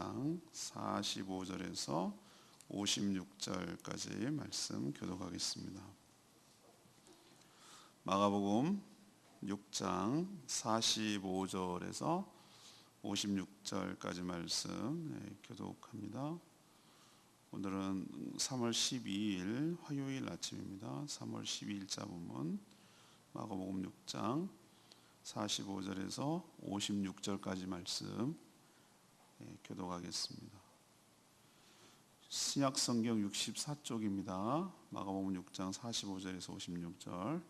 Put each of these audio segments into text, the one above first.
45절에서 56절까지 말씀 교독하겠습니다. 마가복음 6장 45절에서 56절까지 말씀 교독합니다. 오늘은 3월 12일 화요일 아침입니다. 3월 12일자 본문 마가복음 6장 45절에서 56절까지 말씀 교독하겠습니다. 신약 성경 64쪽입니다. 마가복음 6장 45절에서 56절.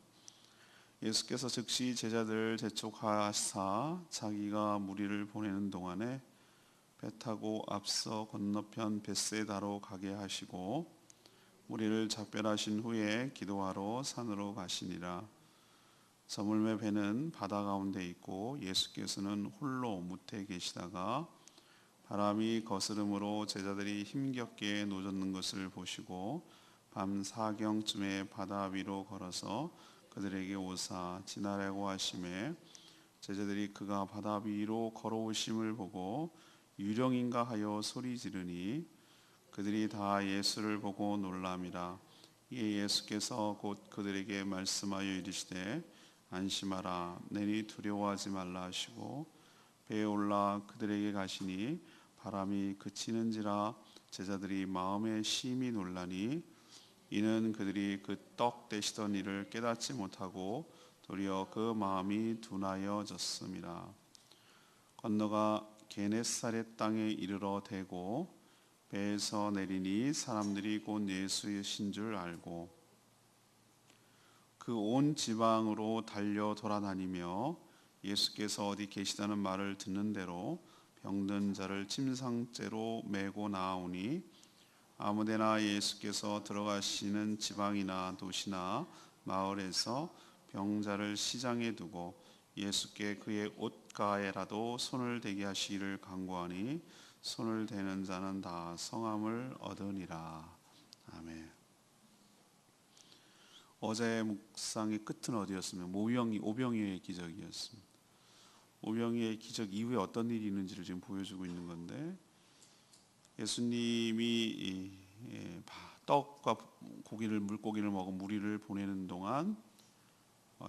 예수께서 즉시 제자들을 재촉하사 자기가 무리를 보내는 동안에 배 타고 앞서 건너편 벳세다로 가게 하시고 무리를 작별하신 후에 기도하러 산으로 가시니라. 저물매 배는 바다 가운데 있고 예수께서는 홀로 무태 계시다가 바람이 거스름으로 제자들이 힘겹게 노젓는 것을 보시고 밤 사경쯤에 바다 위로 걸어서 그들에게 오사 지나라고 하시매 제자들이 그가 바다 위로 걸어오심을 보고 유령인가 하여 소리 지르니 그들이 다 예수를 보고 놀람이라. 이에 예수께서 곧 그들에게 말씀하여 이르시되 안심하라 내니 두려워하지 말라 하시고 배에 올라 그들에게 가시니 바람이 그치는지라 제자들이 마음에 심히 놀라니 이는 그들이 그 떡 되시던 일을 깨닫지 못하고 도리어 그 마음이 둔하여졌음이라. 건너가 게네사렛 땅에 이르러 대고 배에서 내리니 사람들이 곧 예수이신 줄 알고 그 온 지방으로 달려 돌아다니며 예수께서 어디 계시다는 말을 듣는 대로 병든 자를 침상째로 메고 나오니 아무데나 예수께서 들어가시는 지방이나 도시나 마을에서 병자를 시장에 두고 예수께 그의 옷가에라도 손을 대게 하시기를 간구하니 손을 대는 자는 다 성함을 얻으니라. 아멘. 어제 묵상의 끝은 어디였습니까? 오병이어의 기적이었습니다. 오병이어의 기적 이후에 어떤 일이 있는지를 지금 보여주고 있는 건데 예수님이 떡과 물고기를 먹은 무리를 보내는 동안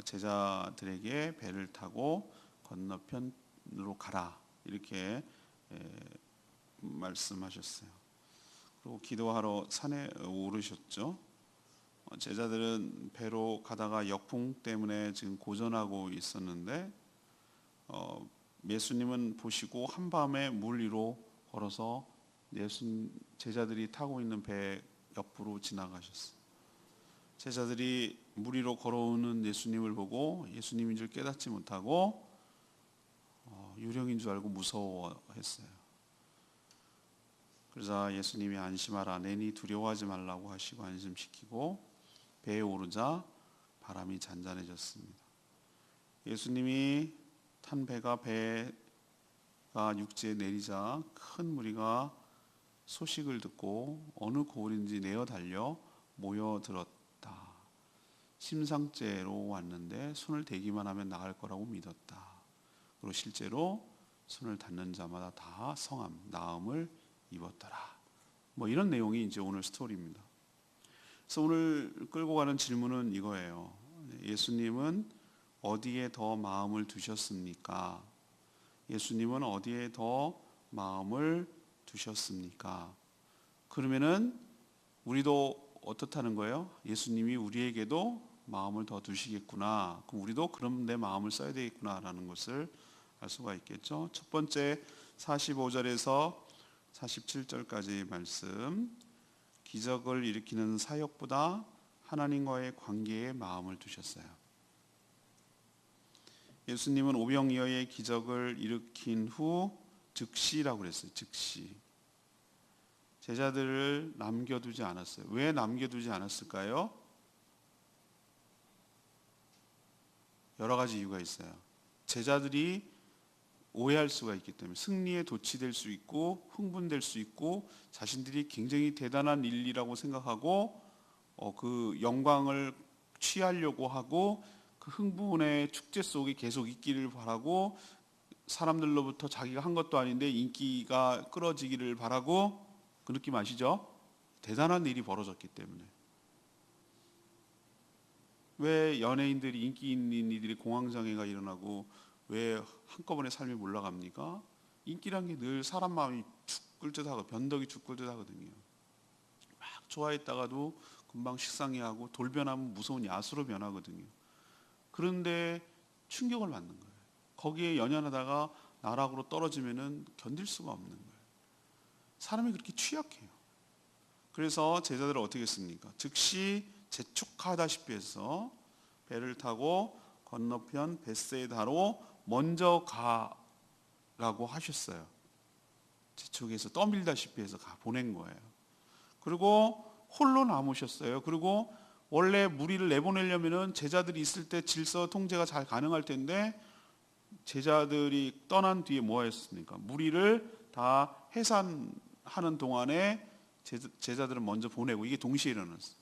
제자들에게 배를 타고 건너편으로 가라 이렇게 말씀하셨어요. 그리고 기도하러 산에 오르셨죠. 제자들은 배로 가다가 역풍 때문에 지금 고전하고 있었는데 예수님은 보시고 한밤에 물 위로 걸어서 제자들이 타고 있는 배 옆으로 지나가셨어요. 제자들이 물 위로 걸어오는 예수님을 보고 예수님인 줄 깨닫지 못하고 유령인 줄 알고 무서워했어요. 그러자 예수님이 안심하라 내니 두려워하지 말라고 하시고 안심시키고 배에 오르자 바람이 잔잔해졌습니다. 예수님이 탄 배가 육지에 내리자 큰 무리가 소식을 듣고 어느 고을인지 내어 달려 모여들었다. 심상째로 왔는데 손을 대기만 하면 나갈 거라고 믿었다. 그리고 실제로 손을 닿는 자마다 다 성함, 나음을 입었더라. 이런 내용이 이제 오늘 스토리입니다. 그래서 오늘 끌고 가는 질문은 이거예요. 예수님은 어디에 더 마음을 두셨습니까? 예수님은 어디에 더 마음을 두셨습니까? 그러면은 우리도 어떻다는 거예요? 예수님이 우리에게도 마음을 더 두시겠구나. 그럼 우리도 그런 데 마음을 써야 되겠구나라는 것을 알 수가 있겠죠. 첫 번째 45절에서 47절까지 말씀. 기적을 일으키는 사역보다 하나님과의 관계에 마음을 두셨어요. 예수님은 오병이어의 기적을 일으킨 후 즉시라고 그랬어요. 즉시. 제자들을 남겨두지 않았어요. 왜 남겨두지 않았을까요? 여러 가지 이유가 있어요. 제자들이 오해할 수가 있기 때문에 승리에 도취될 수 있고 흥분될 수 있고 자신들이 굉장히 대단한 일이라고 생각하고 그 영광을 취하려고 하고 그 흥분의 축제 속에 계속 있기를 바라고 사람들로부터 자기가 한 것도 아닌데 인기가 끌어지기를 바라고, 그 느낌 아시죠? 대단한 일이 벌어졌기 때문에. 왜 연예인들이, 인기 있는 이들이 공황장애가 일어나고 왜 한꺼번에 삶이 몰락합니까? 인기란 게 늘 사람 마음이 죽을 듯 하고 변덕이 죽을 듯 하거든요. 막 좋아했다가도 금방 식상해하고 돌변하면 무서운 야수로 변하거든요. 그런데 충격을 받는 거예요. 거기에 연연하다가 나락으로 떨어지면은 견딜 수가 없는 거예요. 사람이 그렇게 취약해요. 그래서 제자들을 어떻게 했습니까? 즉시 재촉하다시피 해서 배를 타고 건너편 벳세다로 먼저 가라고 하셨어요. 재촉에서 떠밀다시피 해서 보낸 거예요. 그리고 홀로 남으셨어요. 그리고 원래 무리를 내보내려면은 제자들이 있을 때 질서 통제가 잘 가능할 텐데, 제자들이 떠난 뒤에 뭐 했습니까? 무리를 다 해산하는 동안에 제자들은 먼저 보내고, 이게 동시에 일어났어요.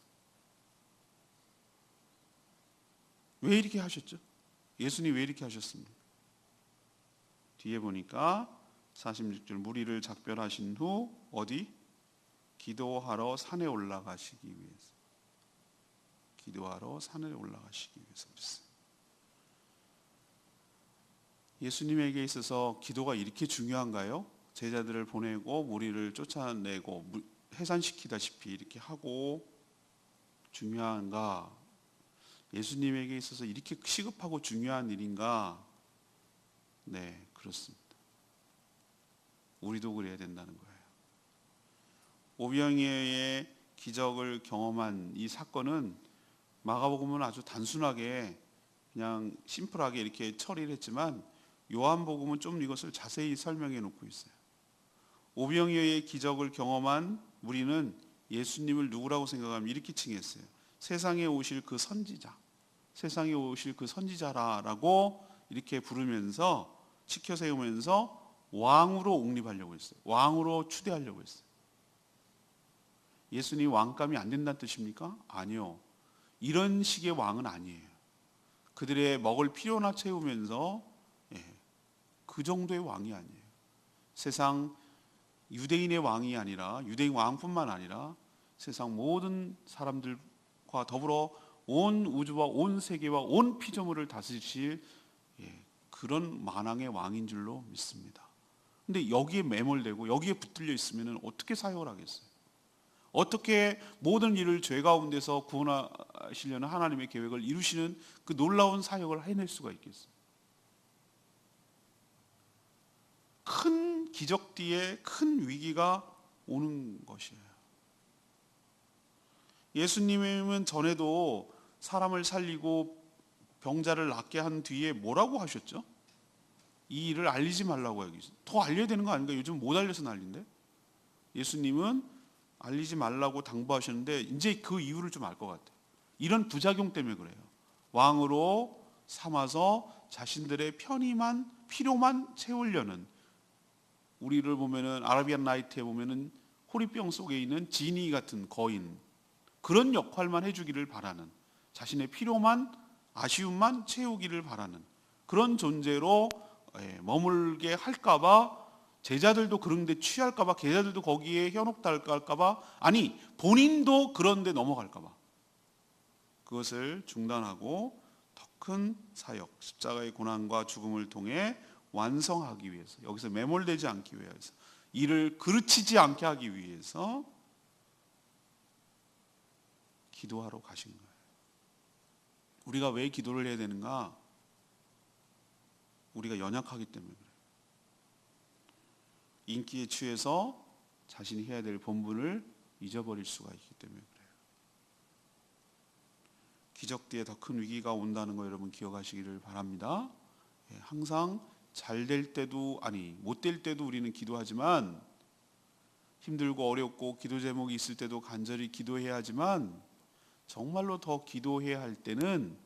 왜 이렇게 하셨죠? 예수님 왜 이렇게 하셨습니까? 뒤에 보니까 46절, 무리를 작별하신 후 어디? 기도하러 산에 올라가시기 위해서. 기도하러 산에 올라가시기 위해서 그랬어요. 예수님에게 있어서 기도가 이렇게 중요한가요? 제자들을 보내고 무리를 쫓아내고 해산시키다시피 이렇게 하고 중요한가? 예수님에게 있어서 이렇게 시급하고 중요한 일인가? 네, 그렇습니다. 우리도 그래야 된다는 거예요. 오병이어의 기적을 경험한 이 사건은 마가복음은 아주 단순하게 그냥 심플하게 이렇게 처리를 했지만, 요한복음은 좀 이것을 자세히 설명해 놓고 있어요. 오병이어의 기적을 경험한 우리는 예수님을 누구라고 생각하면 이렇게 칭했어요. 세상에 오실 그 선지자, 세상에 오실 그 선지자라고 이렇게 부르면서 치켜 세우면서 왕으로 옹립하려고 했어요. 왕으로 추대하려고 했어요. 예수님 왕감이 안 된다는 뜻입니까? 아니요. 이런 식의 왕은 아니에요. 그들의 먹을 필요나 채우면서 그 정도의 왕이 아니에요. 세상 유대인의 왕이 아니라, 유대인 왕뿐만 아니라 세상 모든 사람들과 더불어 온 우주와 온 세계와 온 피조물을 다스리실 그런 만왕의 왕인 줄로 믿습니다. 근데 여기에 매몰되고 여기에 붙들려 있으면 어떻게 사역을 하겠어요? 어떻게 모든 일을 죄 가운데서 구원하시려는 하나님의 계획을 이루시는 그 놀라운 사역을 해낼 수가 있겠어요? 큰 기적 뒤에 큰 위기가 오는 것이에요. 예수님은 전에도 사람을 살리고 병자를 낫게 한 뒤에 뭐라고 하셨죠? 이 일을 알리지 말라고 얘기했어요. 더 알려야 되는 거 아닌가? 요즘 못 알려서 난리인데. 예수님은 알리지 말라고 당부하셨는데 이제 그 이유를 좀 알 것 같아요. 이런 부작용 때문에 그래요. 왕으로 삼아서 자신들의 필요만 채우려는, 우리를 보면은 아라비안 나이트에 보면은 호리병 속에 있는 지니 같은 거인, 그런 역할만 해주기를 바라는, 자신의 필요만, 아쉬움만 채우기를 바라는 그런 존재로 머물게 할까봐, 제자들도 그런 데 취할까봐, 제자들도 거기에 현혹할까봐, 아니 본인도 그런 데 넘어갈까봐 그것을 중단하고 더 큰 사역, 십자가의 고난과 죽음을 통해 완성하기 위해서, 여기서 매몰되지 않기 위해서, 이를 그르치지 않게 하기 위해서 기도하러 가신 거예요. 우리가 왜 기도를 해야 되는가? 우리가 연약하기 때문에 그래요. 인기에 취해서 자신이 해야 될 본분을 잊어버릴 수가 있기 때문에 그래요. 기적 뒤에 더 큰 위기가 온다는 거 여러분 기억하시기를 바랍니다. 항상 잘 될 때도, 아니 못 될 때도 우리는 기도하지만, 힘들고 어렵고 기도 제목이 있을 때도 간절히 기도해야 하지만, 정말로 더 기도해야 할 때는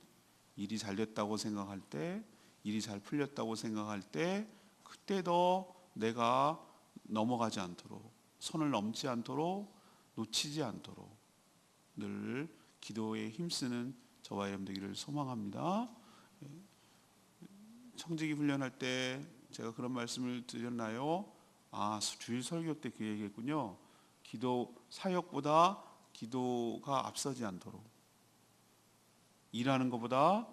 일이 잘 됐다고 생각할 때, 일이 잘 풀렸다고 생각할 때, 그때 더 내가 넘어가지 않도록, 선을 넘지 않도록, 놓치지 않도록 늘 기도에 힘쓰는 저와 여러분 되기를 소망합니다. 청지기 훈련할 때 제가 그런 말씀을 드렸나요? 주일 설교 때 그 얘기했군요. 기도 사역보다 기도가 앞서지 않도록, 일하는 것보다,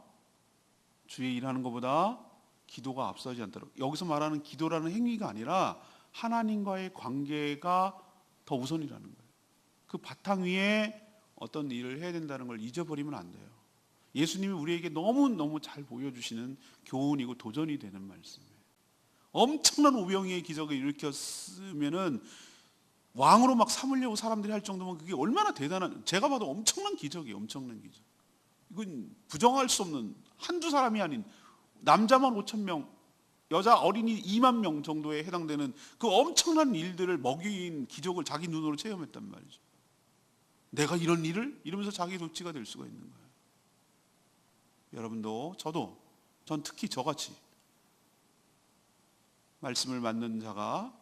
주에 일하는 것보다 기도가 앞서지 않도록. 여기서 말하는 기도라는 행위가 아니라 하나님과의 관계가 더 우선이라는 거예요. 그 바탕 위에 어떤 일을 해야 된다는 걸 잊어버리면 안 돼요. 예수님이 우리에게 너무너무 잘 보여주시는 교훈이고 도전이 되는 말씀이에요. 엄청난 오병이의 기적을 일으켰으면은 왕으로 막 삼으려고 사람들이 할 정도면 그게 얼마나 대단한, 제가 봐도 엄청난 기적이에요. 엄청난 기적. 이건 부정할 수 없는, 한두 사람이 아닌 남자만 5,000명, 여자 어린이 2만 명 정도에 해당되는 그 엄청난 일들을 먹인 기적을 자기 눈으로 체험했단 말이죠. 내가 이런 일을? 이러면서 자기 도취가 될 수가 있는 거예요. 여러분도, 전 특히 저같이 말씀을 맡는 자가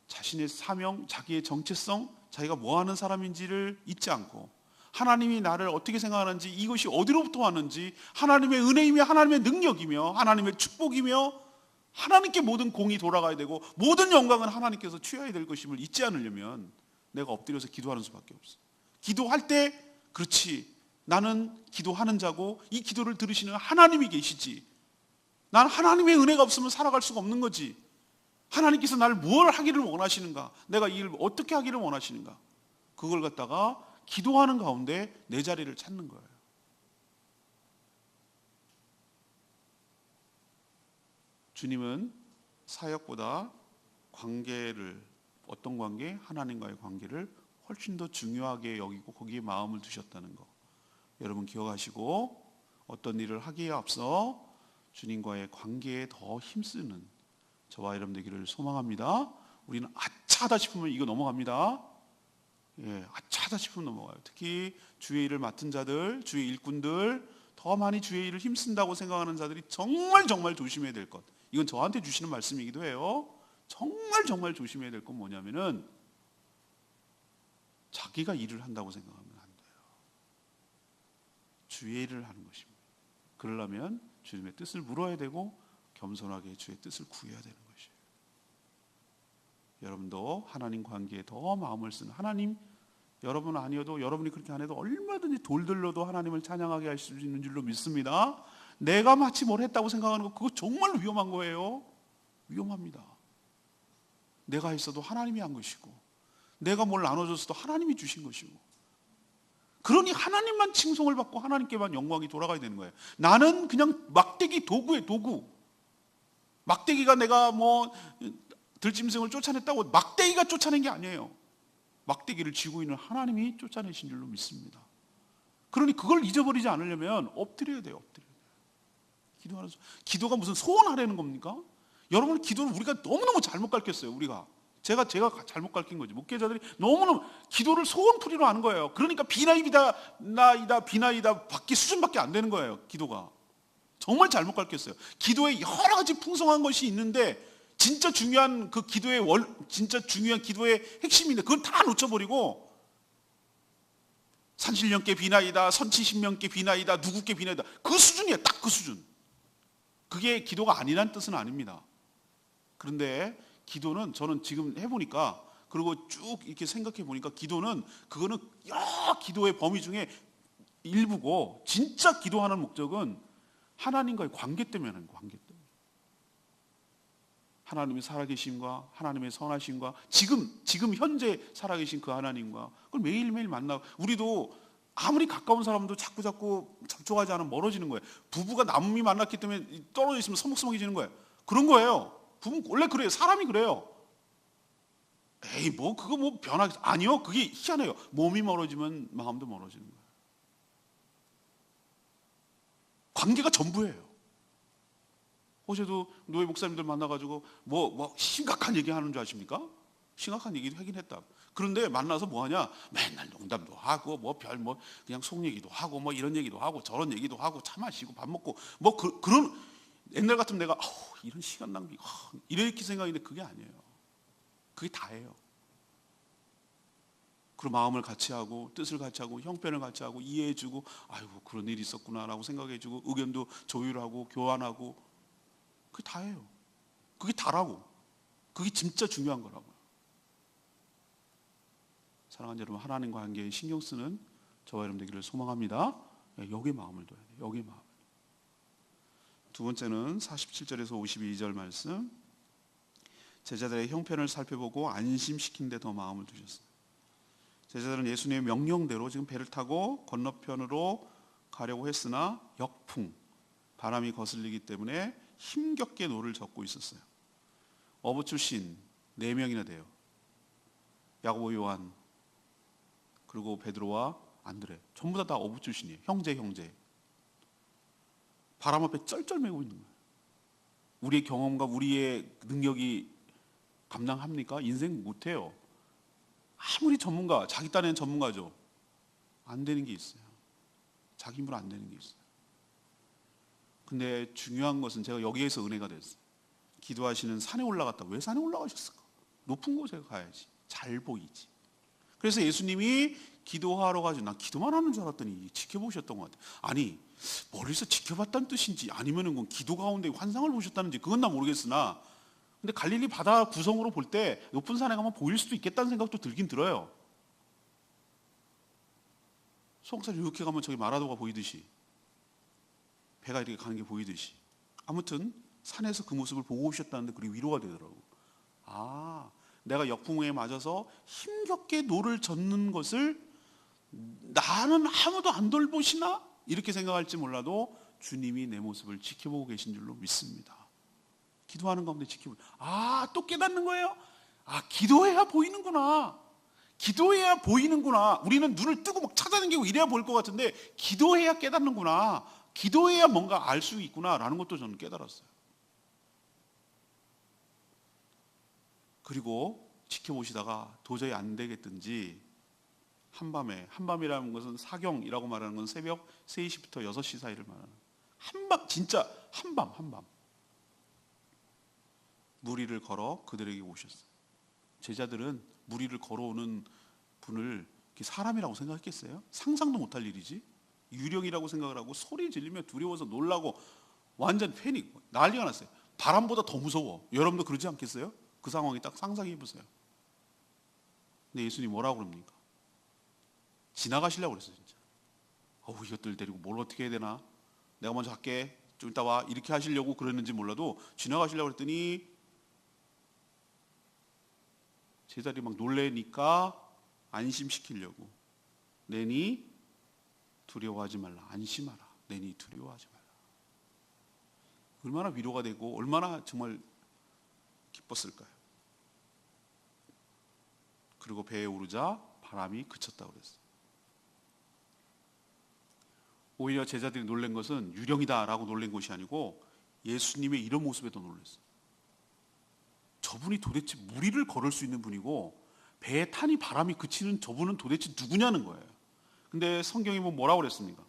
자신의 사명, 자기의 정체성, 자기가 뭐 하는 사람인지를 잊지 않고 하나님이 나를 어떻게 생각하는지, 이것이 어디로부터 왔는지, 하나님의 은혜이며 하나님의 능력이며 하나님의 축복이며 하나님께 모든 공이 돌아가야 되고 모든 영광은 하나님께서 취해야 될 것임을 잊지 않으려면 내가 엎드려서 기도하는 수밖에 없어. 기도할 때 그렇지, 나는 기도하는 자고 이 기도를 들으시는 하나님이 계시지, 난 하나님의 은혜가 없으면 살아갈 수가 없는 거지. 하나님께서 나를 뭘 하기를 원하시는가, 내가 이 일을 어떻게 하기를 원하시는가, 그걸 갖다가 기도하는 가운데 내 자리를 찾는 거예요. 주님은 사역보다 관계를, 어떤 관계? 하나님과의 관계를 훨씬 더 중요하게 여기고 거기에 마음을 두셨다는 거 여러분 기억하시고, 어떤 일을 하기에 앞서 주님과의 관계에 더 힘쓰는 저와 여러분 되기를 소망합니다. 우리는 아차하다 싶으면 이거 넘어갑니다. 아차하다 싶으면 넘어가요. 특히 주의 일을 맡은 자들, 주의 일꾼들, 더 많이 주의 일을 힘쓴다고 생각하는 자들이 정말 조심해야 될 것, 이건 저한테 주시는 말씀이기도 해요. 정말 조심해야 될 건 뭐냐면은 자기가 일을 한다고 생각하면 안 돼요. 주의 일을 하는 것입니다. 그러려면 주님의 뜻을 물어야 되고 겸손하게 주의 뜻을 구해야 되는 것이에요. 여러분도 하나님 관계에 더 마음을 쓰는, 하나님, 여러분 아니어도, 여러분이 그렇게 안 해도 얼마든지 돌들로도 하나님을 찬양하게 할 수 있는 줄로 믿습니다. 내가 마치 뭘 했다고 생각하는 거, 그거 정말 위험한 거예요. 위험합니다. 내가 했어도 하나님이 한 것이고, 내가 뭘 나눠줬어도 하나님이 주신 것이고, 그러니 하나님만 칭송을 받고 하나님께만 영광이 돌아가야 되는 거예요. 나는 그냥 막대기 도구예요. 도구. 막대기가 내가 뭐 들짐승을 쫓아냈다고 막대기가 쫓아낸 게 아니에요. 막대기를 쥐고 있는 하나님이 쫓아내신 줄로 믿습니다. 그러니 그걸 잊어버리지 않으려면 엎드려야 돼요. 기도하는, 기도가 무슨 소원하려는 겁니까? 여러분, 기도를 우리가 너무너무 잘못 가르쳤어요. 제가 잘못 가르친 거지. 목회자들이 너무너무 기도를 소원풀이로 하는 거예요. 그러니까 비나이다 받기 수준밖에 안 되는 거예요. 기도가 정말 잘못 가르쳤어요. 기도에 여러 가지 풍성한 것이 있는데 진짜 중요한 그 기도의 진짜 중요한 기도의 핵심인데 그걸 다 놓쳐버리고 산신령께 비나이다, 선치신명께 비나이다, 누구께 비나이다, 그 수준이에요. 딱 그 수준. 그게 기도가 아니란 뜻은 아닙니다. 그런데 기도는, 저는 지금 해보니까, 그리고 쭉 이렇게 생각해 보니까 기도는, 그거는 여러 기도의 범위 중에 일부고, 진짜 기도하는 목적은 하나님과의 관계 때문에 하는 관계 때문에. 하나님의 살아계심과 하나님의 선하심과 지금 현재 살아계신 그 하나님과 그걸 매일매일 만나고, 우리도 아무리 가까운 사람도 자꾸 접촉하지 않으면 멀어지는 거예요. 부부가 남이 만났기 때문에 떨어져 있으면 서먹서먹해지는 거예요. 그런 거예요. 부부 원래 그래요. 사람이 그래요. 에이, 그거 변하겠어. 아니요, 그게 희한해요. 몸이 멀어지면 마음도 멀어지는 거예요. 관계가 전부예요. 어제도 노예 목사님들 만나가지고 심각한 얘기 하는 줄 아십니까? 심각한 얘기도 하긴 했다. 그런데 만나서 뭐하냐? 맨날 농담도 하고 그냥 속 얘기도 하고 이런 얘기도 하고 저런 얘기도 하고 차 마시고 밥 먹고 그런, 옛날 같으면 내가 이런 시간 낭비 이렇게 생각했는데 그게 아니에요. 그게 다예요. 그리고 마음을 같이 하고 뜻을 같이 하고 형편을 같이 하고 이해해주고, 아이고 그런 일이 있었구나라고 생각해주고 의견도 조율하고 교환하고, 그게 다예요. 그게 다라고. 그게 진짜 중요한 거라고요. 사랑하는 여러분, 하나님과 관계에 신경 쓰는 저와 여러분 되기를 소망합니다. 여기에 마음을 둬야 돼요. 여기에 마음을. 두 번째는 47절에서 52절 말씀. 제자들의 형편을 살펴보고 안심시킨 데 더 마음을 두셨어요. 제자들은 예수님의 명령대로 지금 배를 타고 건너편으로 가려고 했으나 역풍, 바람이 거슬리기 때문에 힘겹게 노를 젓고 있었어요. 어부 출신 4명이나 돼요. 야고보, 요한, 그리고 베드로와 안드레. 전부 다 어부 출신이에요. 형제. 바람 앞에 쩔쩔매고 있는 거예요. 우리의 경험과 우리의 능력이 감당합니까? 인생 못해요. 아무리 전문가, 자기 딴에는 전문가죠. 안 되는 게 있어요. 자기 힘으로 안 되는 게 있어요. 근데 중요한 것은 제가 여기에서 은혜가 됐어요. 기도하시는 산에 올라갔다. 왜 산에 올라가셨을까? 높은 곳에 가야지. 잘 보이지. 그래서 예수님이 기도하러 가지고 난 기도만 하는 줄 알았더니 지켜보셨던 것 같아요. 아니, 멀리서 지켜봤다는 뜻인지 아니면은 그건 기도 가운데 환상을 보셨다는지 그건 나 모르겠으나, 근데 갈릴리 바다 구성으로 볼 때 높은 산에 가면 보일 수도 있겠다는 생각도 들긴 들어요. 수영산 이렇게 가면 저기 마라도가 보이듯이, 배가 이렇게 가는 게 보이듯이, 아무튼 산에서 그 모습을 보고 오셨다는데 그게 위로가 되더라고. 아, 내가 역풍에 맞아서 힘겹게 노를 젓는 것을 나는 아무도 안 돌보시나? 이렇게 생각할지 몰라도 주님이 내 모습을 지켜보고 계신 줄로 믿습니다. 기도하는 가운데 지켜보고, 또 깨닫는 거예요? 기도해야 보이는구나. 기도해야 보이는구나. 우리는 눈을 뜨고 막 찾아다니고 이래야 보일 것 같은데 기도해야 깨닫는구나. 기도해야 뭔가 알 수 있구나라는 것도 저는 깨달았어요. 그리고 지켜보시다가 도저히 안 되겠든지 한밤이라는 것은 사경이라고 말하는 건 새벽 3시부터 6시 사이를 말하는, 한밤, 진짜 한밤 무리를 걸어 그들에게 오셨어요. 제자들은 무리를 걸어오는 분을 사람이라고 생각했겠어요? 상상도 못할 일이지. 유령이라고 생각을 하고 소리 지르며 두려워서 놀라고 완전 패닉, 난리가 났어요. 바람보다 더 무서워. 여러분도 그러지 않겠어요? 그 상황이 딱 상상해 보세요. 근데 예수님이 뭐라고 그럽니까? 지나가시려고 그랬어요. 진짜 이것들 데리고 뭘 어떻게 해야 되나, 내가 먼저 할게, 좀 이따 와, 이렇게 하시려고 그랬는지 몰라도 지나가시려고 그랬더니 제자들이 막 놀래니까 안심시키려고, 내니 두려워하지 말라, 안심하라, 내니 두려워하지 말라. 얼마나 위로가 되고 얼마나 정말 기뻤을까요? 그리고 배에 오르자 바람이 그쳤다고 그랬어요. 오히려 제자들이 놀란 것은 유령이다라고 놀란 것이 아니고 예수님의 이런 모습에 더 놀랐어요. 저분이 도대체 무리를 걸을 수 있는 분이고 배에 타니 바람이 그치는 저분은 도대체 누구냐는 거예요. 근데 성경이 뭐라고 그랬습니까?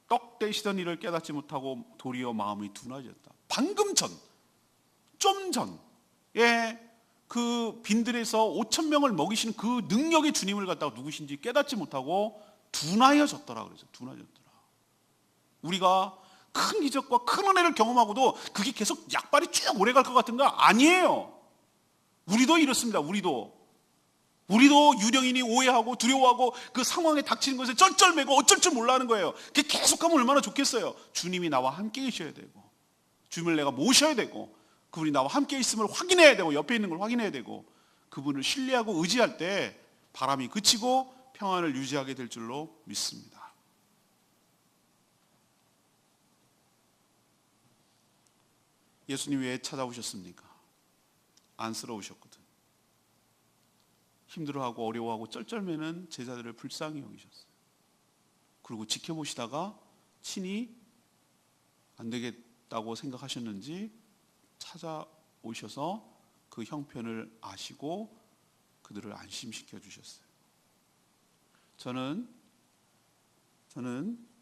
떡 떼시던 일을 깨닫지 못하고 도리어 마음이 둔하였다. 방금 전, 좀 전에 그 빈들에서 5,000명을 먹이시는 그 능력의 주님을 갖다가 누구신지 깨닫지 못하고 둔하여졌더라 그래서 둔하여졌더라. 우리가 큰 기적과 큰 은혜를 경험하고도 그게 계속 약발이 쭉 오래 갈 것 같은가? 아니에요. 우리도 이렇습니다. 우리도 유령이니 오해하고 두려워하고 그 상황에 닥치는 것에 쩔쩔매고 어쩔 줄 몰라 하는 거예요. 그게 계속하면 얼마나 좋겠어요. 주님이 나와 함께 계셔야 되고, 주님을 내가 모셔야 되고, 그분이 나와 함께 있음을 확인해야 되고, 옆에 있는 걸 확인해야 되고, 그분을 신뢰하고 의지할 때 바람이 그치고 평안을 유지하게 될 줄로 믿습니다. 예수님 왜 찾아오셨습니까? 안쓰러우셨거든. 힘들어하고 어려워하고 쩔쩔매는 제자들을 불쌍히 여기셨어요. 그리고 지켜보시다가 친히 안 되겠다고 생각하셨는지 찾아오셔서 그 형편을 아시고 그들을 안심시켜 주셨어요. 저는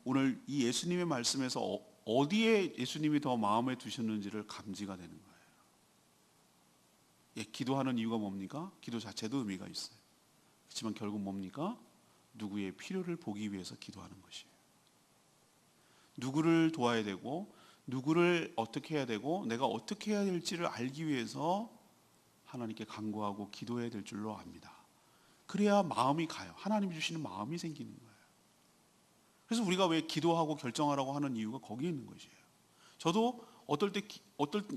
오늘 이 예수님의 말씀에서 어디에 예수님이 더 마음에 두셨는지를 감지가 되는 거예요. 기도하는 이유가 뭡니까? 기도 자체도 의미가 있어요. 그렇지만 결국 뭡니까? 누구의 필요를 보기 위해서 기도하는 것이에요. 누구를 도와야 되고 누구를 어떻게 해야 되고 내가 어떻게 해야 될지를 알기 위해서 하나님께 간구하고 기도해야 될 줄로 압니다. 그래야 마음이 가요. 하나님이 주시는 마음이 생기는 거예요. 그래서 우리가 왜 기도하고 결정하라고 하는 이유가 거기에 있는 것이에요. 저도 어떨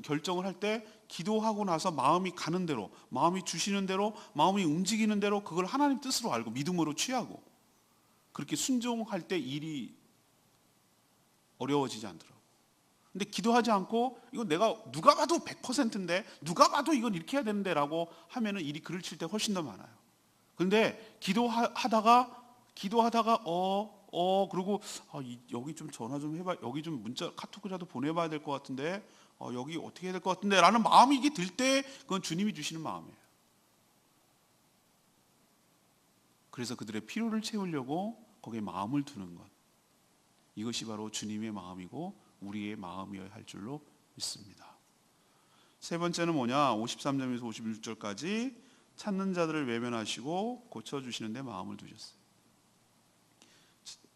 결정을 할 때 기도하고 나서 마음이 가는 대로, 마음이 주시는 대로, 마음이 움직이는 대로 그걸 하나님 뜻으로 알고 믿음으로 취하고 그렇게 순종할 때 일이 어려워지지 않더라고요. 근데 기도하지 않고 이거 내가 누가 봐도 100%인데 누가 봐도 이건 이렇게 해야 되는데 라고 하면은 일이 그를 칠 때 훨씬 더 많아요. 그런데 기도하다가 그리고 여기 좀 전화 좀 해봐, 여기 좀 문자 카톡이라도 보내봐야 될 것 같은데 여기 어떻게 해야 될 것 같은데 라는 마음이 이게 들 때 그건 주님이 주시는 마음이에요. 그래서 그들의 필요를 채우려고 거기에 마음을 두는 것, 이것이 바로 주님의 마음이고 우리의 마음이어야 할 줄로 믿습니다. 세 번째는 뭐냐? 53절에서 56절까지 찾는 자들을 외면하시고 고쳐주시는 데 마음을 두셨어요.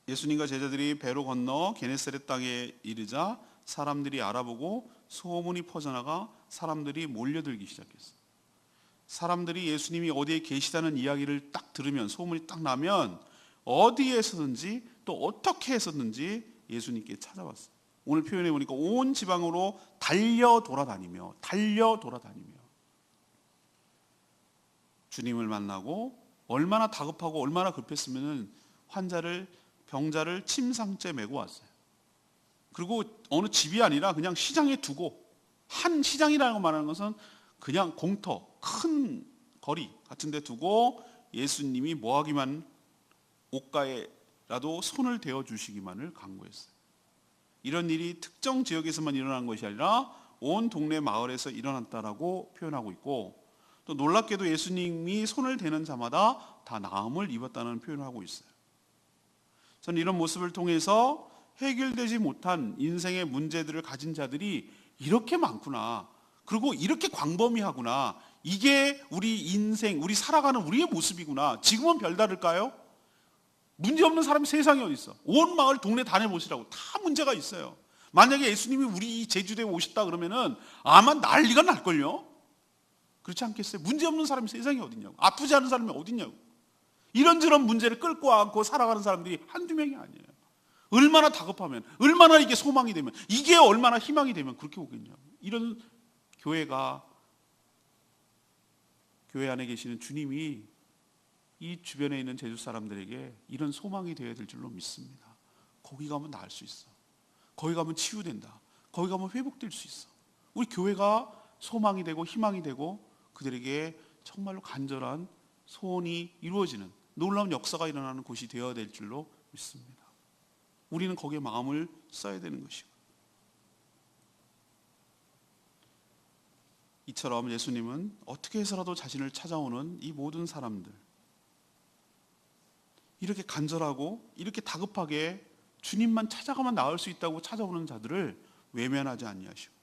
예수님과 제자들이 배로 건너 게네사렛 땅에 이르자 사람들이 알아보고 소문이 퍼져나가 사람들이 몰려들기 시작했어요. 사람들이 예수님이 어디에 계시다는 이야기를 딱 들으면, 소문이 딱 나면 어디에서든지 또 어떻게 해서든지 예수님께 찾아왔어요. 오늘 표현해 보니까 온 지방으로 달려 돌아다니며 주님을 만나고, 얼마나 다급하고 얼마나 급했으면 병자를 침상째 메고 왔어요. 그리고 어느 집이 아니라 그냥 시장에 두고, 한 시장이라고 말하는 것은 그냥 공터, 큰 거리 같은 데 두고 예수님이 뭐하기만, 옷가에라도 손을 대어 주시기만을 간구했어요. 이런 일이 특정 지역에서만 일어난 것이 아니라 온 동네 마을에서 일어났다라고 표현하고 있고, 또 놀랍게도 예수님이 손을 대는 자마다 다 나음을 입었다는 표현을 하고 있어요. 저는 이런 모습을 통해서 해결되지 못한 인생의 문제들을 가진 자들이 이렇게 많구나, 그리고 이렇게 광범위하구나, 이게 우리 인생, 우리 살아가는 우리의 모습이구나. 지금은 별다를까요? 문제없는 사람이 세상에 어디 있어? 온 마을 동네 다녀보시라고 다 문제가 있어요. 만약에 예수님이 우리 제주도에 오셨다 그러면은 아마 난리가 날걸요? 그렇지 않겠어요? 문제없는 사람이 세상에 어딨냐고, 아프지 않은 사람이 어딨냐고. 이런저런 문제를 끌고 안고 살아가는 사람들이 한두 명이 아니에요. 얼마나 다급하면, 얼마나 이게 소망이 되면, 이게 얼마나 희망이 되면 그렇게 오겠냐고. 이런 교회 안에 계시는 주님이 이 주변에 있는 제주 사람들에게 이런 소망이 되어야 될 줄로 믿습니다. 거기 가면 나을 수 있어. 거기 가면 치유된다. 거기 가면 회복될 수 있어. 우리 교회가 소망이 되고 희망이 되고 그들에게 정말로 간절한 소원이 이루어지는 놀라운 역사가 일어나는 곳이 되어야 될 줄로 믿습니다. 우리는 거기에 마음을 써야 되는 것이고, 이처럼 예수님은 어떻게 해서라도 자신을 찾아오는 이 모든 사람들, 이렇게 간절하고 이렇게 다급하게 주님만 찾아가면 나을 수 있다고 찾아오는 자들을 외면하지 아니하시고,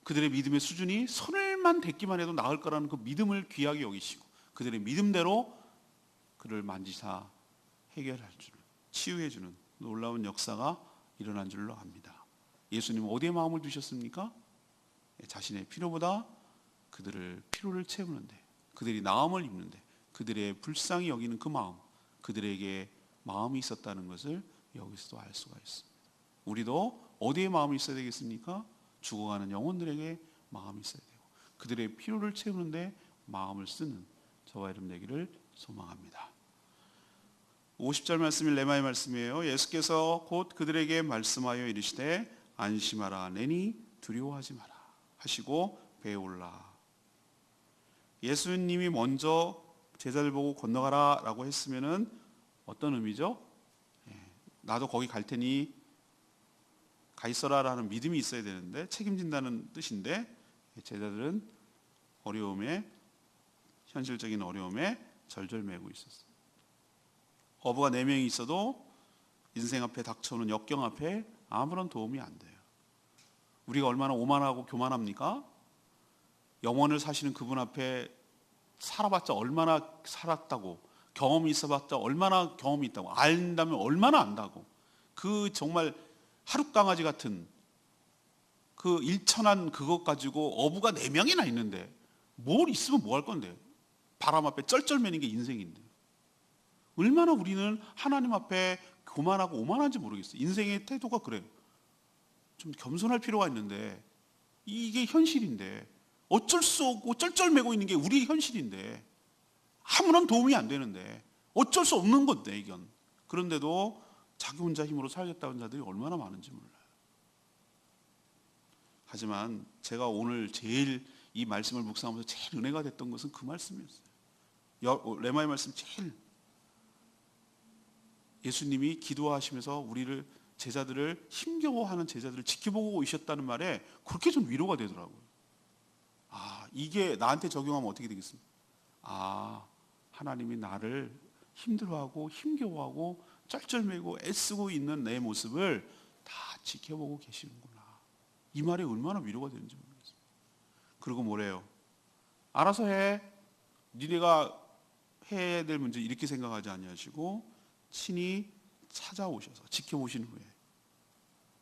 그들의 믿음의 수준이 손을만 댔기만 해도 나을 거라는 그 믿음을 귀하게 여기시고 그들의 믿음대로 그를 만지사 해결할 줄, 치유해주는 놀라운 역사가 일어난 줄로 압니다. 예수님은 어디에 마음을 두셨습니까? 자신의 필요보다 그들의 필요를 채우는데, 그들이 나음을 입는데, 그들의 불쌍히 여기는 그 마음, 그들에게 마음이 있었다는 것을 여기서도 알 수가 있습니다. 우리도 어디에 마음이 있어야 되겠습니까? 죽어가는 영혼들에게 마음이 있어야 되고 그들의 필요를 채우는데 마음을 쓰는 저와 여러분 되기를 소망합니다. 50절 말씀이 레마의 말씀이에요. 예수께서 곧 그들에게 말씀하여 이르시되 안심하라, 내니 두려워하지 마라 하시고 배에 올라. 예수님이 먼저 제자들 보고 건너가라 라고 했으면은 어떤 의미죠? 나도 거기 갈 테니 가 있어라 라는 믿음이 있어야 되는데, 책임진다는 뜻인데, 제자들은 현실적인 어려움에 절절매고 있었어요. 어부가 4명이 있어도 인생 앞에 닥쳐오는 역경 앞에 아무런 도움이 안 돼요. 우리가 얼마나 오만하고 교만합니까? 영원을 사시는 그분 앞에 살아봤자 얼마나 살았다고, 경험이 있어봤자 얼마나 경험이 있다고, 안다면 얼마나 안다고, 그 정말 하룻강아지 같은 그 일천한 그것 가지고 어부가 4명이나 있는데 뭘 있으면 뭐 할 건데? 바람 앞에 쩔쩔매는 게 인생인데 얼마나 우리는 하나님 앞에 교만하고 오만한지 모르겠어요. 인생의 태도가 그래요. 좀 겸손할 필요가 있는데 이게 현실인데 어쩔 수 없고 쩔쩔매고 있는 게 우리의 현실인데 아무런 도움이 안 되는데 어쩔 수 없는 건데 이건. 그런데도 자기 혼자 힘으로 살겠다는 자들이 얼마나 많은지 몰라요. 하지만 제가 오늘 제일 이 말씀을 묵상하면서 제일 은혜가 됐던 것은 그 말씀이었어요. 레마의 말씀 제일 예수님이 기도하시면서 우리를 제자들을 힘겨워하는 제자들을 지켜보고 오셨다는 말에 그렇게 좀 위로가 되더라고요. 아, 이게 나한테 적용하면 어떻게 되겠습니까? 아, 하나님이 나를 힘들어하고 힘겨워하고 쩔쩔매고 애쓰고 있는 내 모습을 다 지켜보고 계시는구나. 이 말이 얼마나 위로가 되는지 모르겠어요. 그리고 뭐래요? 알아서 해. 니네가 해야 될 문제 이렇게 생각하지 아니하시고 친히 찾아오셔서 지켜보신 후에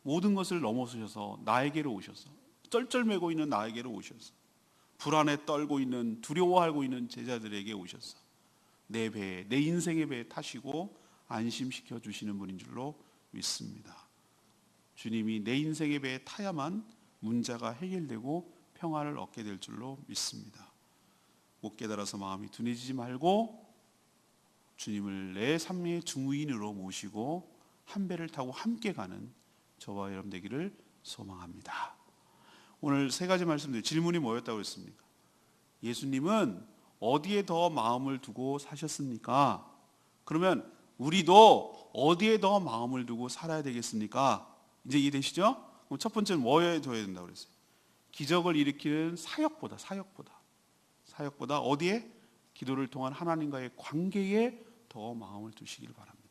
모든 것을 넘어서셔서 나에게로 오셔서 쩔쩔매고 있는 나에게로 오셔서 불안에 떨고 있는 두려워하고 있는 제자들에게 오셔서 내 배에 내 인생의 배에 타시고 안심시켜 주시는 분인 줄로 믿습니다. 주님이 내 인생의 배에 타야만 문제가 해결되고 평안을 얻게 될 줄로 믿습니다. 못 깨달아서 마음이 둔해지지 말고 주님을 내 삶의 중위인으로 모시고 한 배를 타고 함께 가는 저와 여러분 되기를 소망합니다. 오늘 3가지 말씀드린 질문이 뭐였다고 했습니까? 예수님은 어디에 더 마음을 두고 사셨습니까? 그러면 우리도 어디에 더 마음을 두고 살아야 되겠습니까? 이제 이해되시죠? 그럼 첫 번째는 뭐에 둬야 된다고 그랬어요? 기적을 일으키는 사역보다 어디에? 기도를 통한 하나님과의 관계에 더 마음을 두시기를 바랍니다.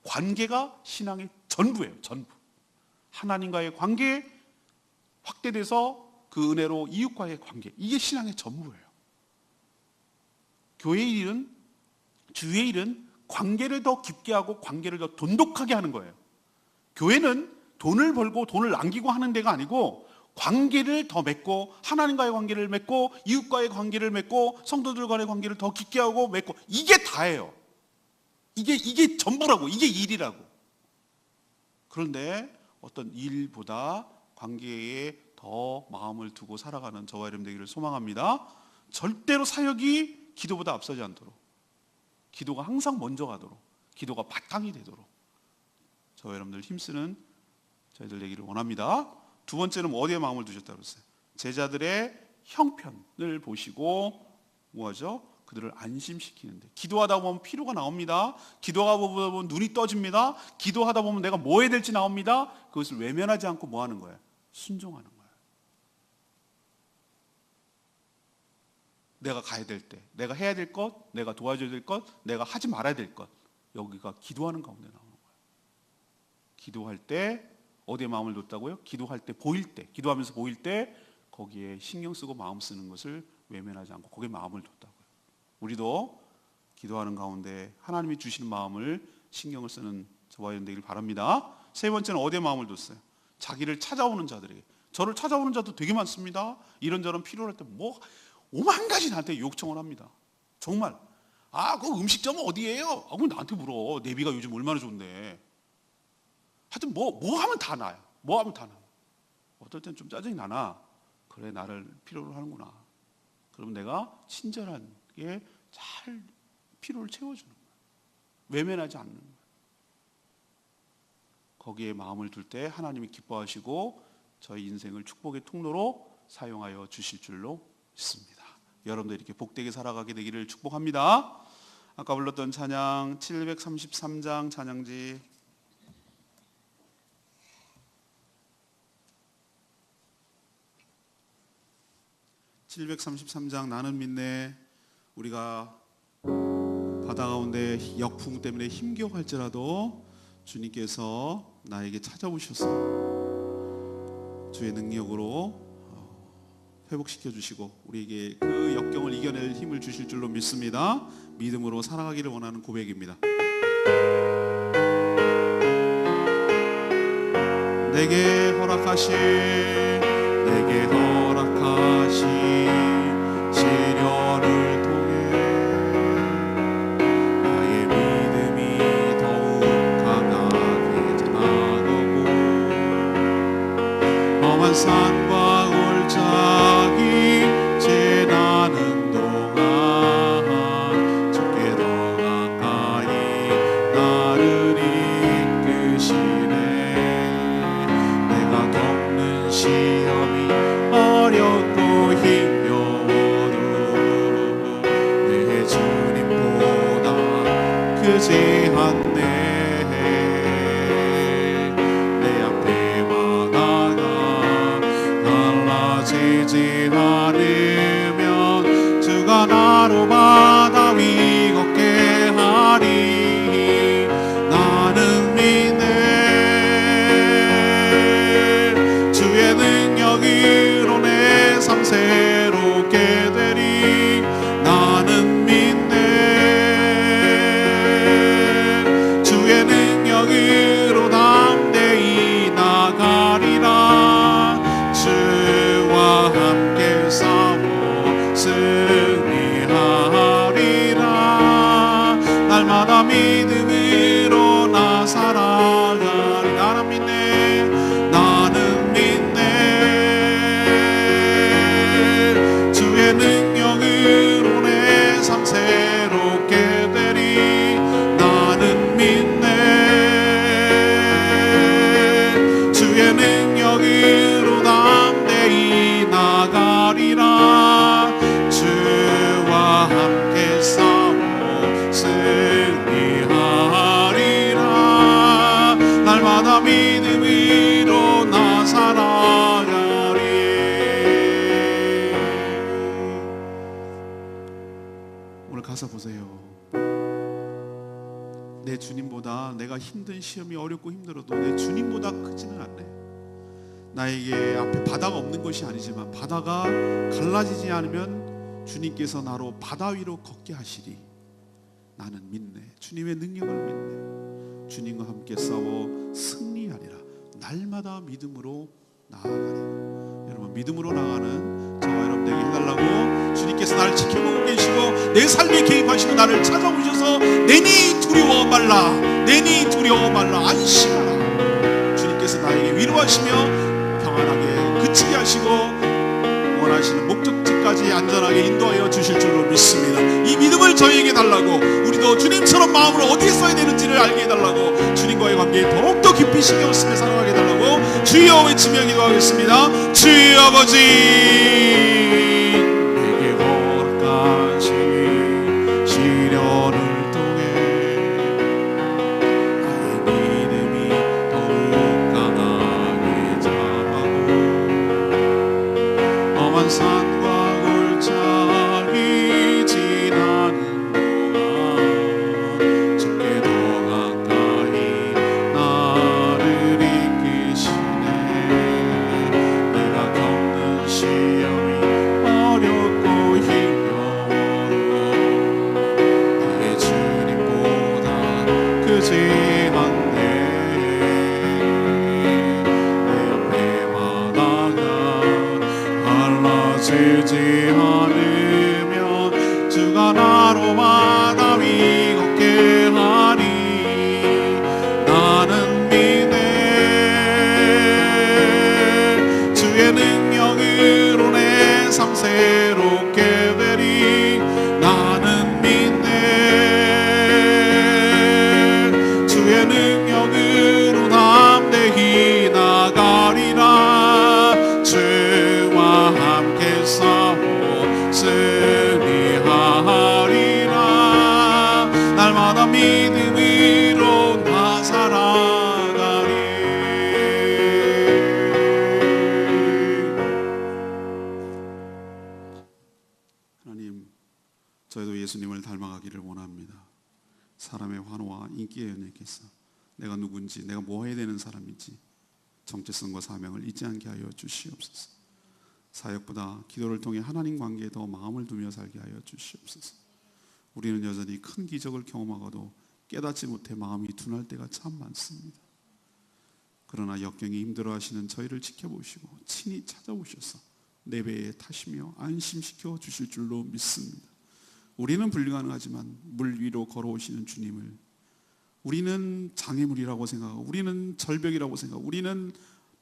관계가 신앙의 전부예요. 전부. 하나님과의 관계 확대돼서 그 은혜로 이웃과의 관계, 이게 신앙의 전부예요. 교회의 일은, 주의 일은 관계를 더 깊게 하고 관계를 더 돈독하게 하는 거예요. 교회는 돈을 벌고 돈을 남기고 하는 데가 아니고 관계를 더 맺고 하나님과의 관계를 맺고 이웃과의 관계를 맺고 성도들 간의 관계를 더 깊게 하고 맺고 이게 다예요. 이게 전부라고. 이게 일이라고. 그런데 어떤 일보다 관계에 더 마음을 두고 살아가는 저와 여러분 되기를 소망합니다. 절대로 사역이 기도보다 앞서지 않도록, 기도가 항상 먼저 가도록, 기도가 바탕이 되도록 저와 여러분들 힘쓰는 저희들 되기를 원합니다. 두 번째는 어디에 마음을 두셨다고 했어요? 제자들의 형편을 보시고 뭐하죠? 그들을 안심시키는데. 기도하다 보면 피로가 나옵니다. 기도하다 보면 눈이 떠집니다. 기도하다 보면 내가 뭐 해야 될지 나옵니다. 그것을 외면하지 않고 뭐 하는 거예요? 순종하는 거예요. 내가 가야 될 때, 내가 해야 될 것, 내가 도와줘야 될 것, 내가 하지 말아야 될 것, 여기가 기도하는 가운데 나오는 거예요. 기도할 때 어디에 마음을 뒀다고요? 기도할 때, 보일 때, 기도하면서 보일 때 거기에 신경 쓰고 마음 쓰는 것을 외면하지 않고 거기에 마음을 뒀다고요. 우리도 기도하는 가운데 하나님이 주시는 마음을 신경을 쓰는 저와 여러분 되기를 바랍니다. 세 번째는 어디에 마음을 뒀어요? 자기를 찾아오는 자들에게. 저를 찾아오는 자도 되게 많습니다. 이런저런 필요할 때 뭐 5만 가지 나한테 요청을 합니다. 정말. 아, 그 음식점은 어디예요? 아, 그럼 나한테 물어. 내비가 요즘 얼마나 좋은데. 하여튼 뭐 하면 다 나요. 뭐 하면 다 나. 어떨 땐 좀 짜증이 나나. 그래, 나를 필요로 하는구나. 그럼 내가 친절하게 잘 필요를 채워주는 거예요. 외면하지 않는 거예요. 거기에 마음을 둘 때 하나님이 기뻐하시고 저희 인생을 축복의 통로로 사용하여 주실 줄로 믿습니다. 여러분들 이렇게 복되게 살아가게 되기를 축복합니다. 아까 불렀던 찬양 733장 찬양지 733장 나는 믿네. 우리가 바다 가운데 역풍 때문에 힘겨워할지라도 주님께서 나에게 찾아오셔서 주의 능력으로 회복시켜 주시고 우리에게 그 역경을 이겨낼 힘을 주실 줄로 믿습니다. 믿음으로 살아가기를 원하는 고백입니다. 내 내게 허락하신 시련을 통해 나의 믿음이 더욱 강하게 자라고 험한 산과 골짜기 지나는 동안 주께 더 가까이 나를 이끄시네. 내가 겪는 시험이 어렵고 힘겨워도 내 주님보다 크지 않네. 내 앞에 바다가 갈라지지 않으면 주가 나로 바다 위 걷게 하리. 나는 믿네. 주의 능력으로 내 삶 새롭게 되리. 나는 믿네. 주의 능력으로 담대히 나가리라. 주와 함께 싸워 승리하리라. 날마다 믿음으로 나 살아가리. 나는 믿네. 나는 믿네. 주의 능력으로 내 삶 새롭게 되리. 나는 믿네. 주의 능력으로 담대히 나가리라. 주와 함께 싸워 승리하리라. 날마다 믿음으로 나 살아가리. 오늘 가사 보세요. 내 주님보다, 내가 힘든 시험이 어렵고 힘들어도 내 주님보다 크지는 않네. 나에게 앞에 바다가 없는 것이 아니지만 바다가 갈라지지 않으면 주님께서 나로 바다 위로 걷게 하시리. 나는 믿네. 주님의 능력을 믿네. 주님과 함께 싸워 승리하리라. 날마다 믿음으로 나아가리라. 여러분, 믿음으로 나가는 저와 여러분에게 해달라고 주님께서 나를 지켜보고 계시고 내 삶에 개입하시고 나를 찾아오셔서 내니 두려워 말라. 내니 두려워 말라. 안심하라. 주님께서 나에게 위로하시며 평안하게 그치게 하시고 원하시는 목적지까지 안전하게 인도하여 주실 줄로 믿습니다. 이 믿음을 저희에게 달라고, 우리도 주님처럼 마음을 어디에 써야 되는지를 알게 해달라고, 주님과의 관계에 더욱더 깊이 신경 쓰며 살아가게 해달라고 주여 외치며 기도하겠습니다. 주여 아버지, 내게 허락하신 시련을 통해 나의 믿음이 더욱 강하게 자라고 험한 산과 골짜기 지나는 동안 주께 더 가까이 나를 이끄시네. 내가 겪는 시험이 어렵고 힘겨워도 내 주님보다 크지 않네. 내 앞에 바다가 갈라지지 않으면 주가 나로 바다 위 걷게 하리. 나는 믿네. 주의 능력으로 내 삶 새롭게 되리. 나는 믿네. 주의 능력으로 담대히 나가리라. 주와 함께 싸워 승리하리라. 날마다 믿음으로 나 살아가리. 하나님, 저희도 예수님을 닮아가기를 원합니다. 사람의 환호와 인기의 연예께서 내가 누군지, 내가 뭐 해야 되는 사람인지 정체성과 사명을 잊지 않게 하여 주시옵소서. 사역보다 기도를 통해 하나님 관계에 더 마음을 두며 살게 하여 주시옵소서. 우리는 여전히 큰 기적을 경험하고도 깨닫지 못해 마음이 둔할 때가 참 많습니다. 그러나 역경이 힘들어하시는 저희를 지켜보시고 친히 찾아오셔서 내 배에 타시며 안심시켜 주실 줄로 믿습니다. 우리는 불가능하지만 물 위로 걸어오시는 주님을 우리는 장애물이라고 생각하고 우리는 절벽이라고 생각하고 우리는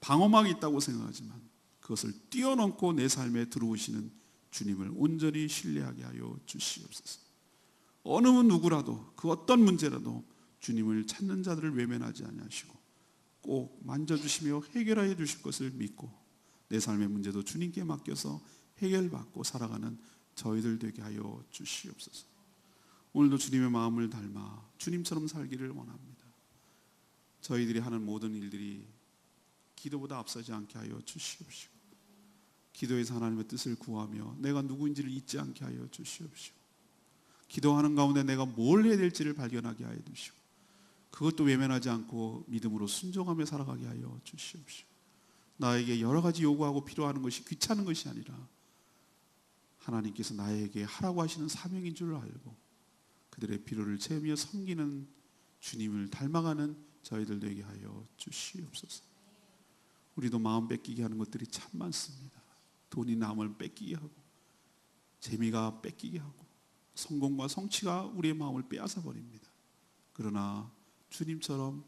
방어막이 있다고 생각하지만 그것을 뛰어넘고 내 삶에 들어오시는 주님을 온전히 신뢰하게 하여 주시옵소서. 어느 누구라도 그 어떤 문제라도 주님을 찾는 자들을 외면하지 아니하시고 꼭 만져주시며 해결하여 주실 것을 믿고 내 삶의 문제도 주님께 맡겨서 해결받고 살아가는 저희들 되게 하여 주시옵소서. 오늘도 주님의 마음을 닮아 주님처럼 살기를 원합니다. 저희들이 하는 모든 일들이 기도보다 앞서지 않게 하여 주시옵시고 기도에서 하나님의 뜻을 구하며 내가 누구인지를 잊지 않게 하여 주시옵시고 기도하는 가운데 내가 뭘 해야 될지를 발견하게 하여 주시고 그것도 외면하지 않고 믿음으로 순종하며 살아가게 하여 주시옵시고 나에게 여러 가지 요구하고 필요하는 것이 귀찮은 것이 아니라 하나님께서 나에게 하라고 하시는 사명인 줄 알고 그들의 필요를 채우며 섬기는 주님을 닮아가는 저희들 되게 하여 주시옵소서. 우리도 마음 뺏기게 하는 것들이 참 많습니다. 돈이 남을 뺏기게 하고 재미가 뺏기게 하고 성공과 성취가 우리의 마음을 빼앗아 버립니다. 그러나 주님처럼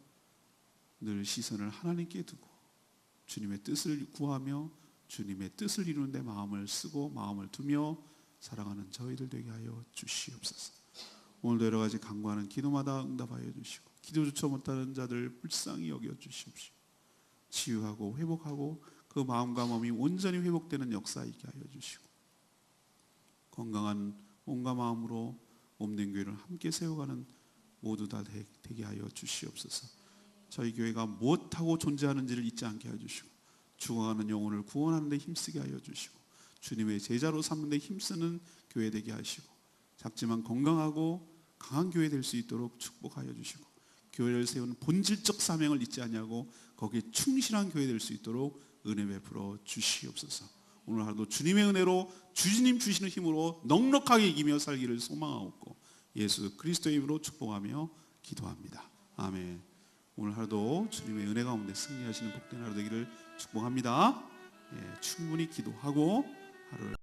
늘 시선을 하나님께 두고 주님의 뜻을 구하며 주님의 뜻을 이루는 데 마음을 쓰고 마음을 두며 살아가는 저희들 되게 하여 주시옵소서. 오늘도 여러 가지 간구하는 기도마다 응답하여 주시고 기도조차 못하는 자들 불쌍히 여겨 주시옵시고 치유하고 회복하고 그 마음과 몸이 온전히 회복되는 역사 있게 하여 주시고 건강한 몸과 마음으로 몸된 교회를 함께 세워가는 모두 다 되게 하여 주시옵소서. 저희 교회가 무엇하고 존재하는지를 잊지 않게 하여 주시고 죽어가는 영혼을 구원하는 데 힘쓰게 하여 주시고 주님의 제자로 삼는 데 힘쓰는 교회 되게 하시고 작지만 건강하고 강한 교회 될 수 있도록 축복하여 주시고 교회를 세우는 본질적 사명을 잊지 아니하고 거기에 충실한 교회 될 수 있도록 은혜 베풀어 주시옵소서. 오늘 하루도 주님의 은혜로 주님 주시는 힘으로 넉넉하게 이기며 살기를 소망하옵고 예수 그리스도의 이름으로 축복하며 기도합니다. 아멘. 오늘 하루도 주님의 은혜 가운데 승리하시는 복된 하루 되기를 축복합니다. 충분히 기도하고 하루를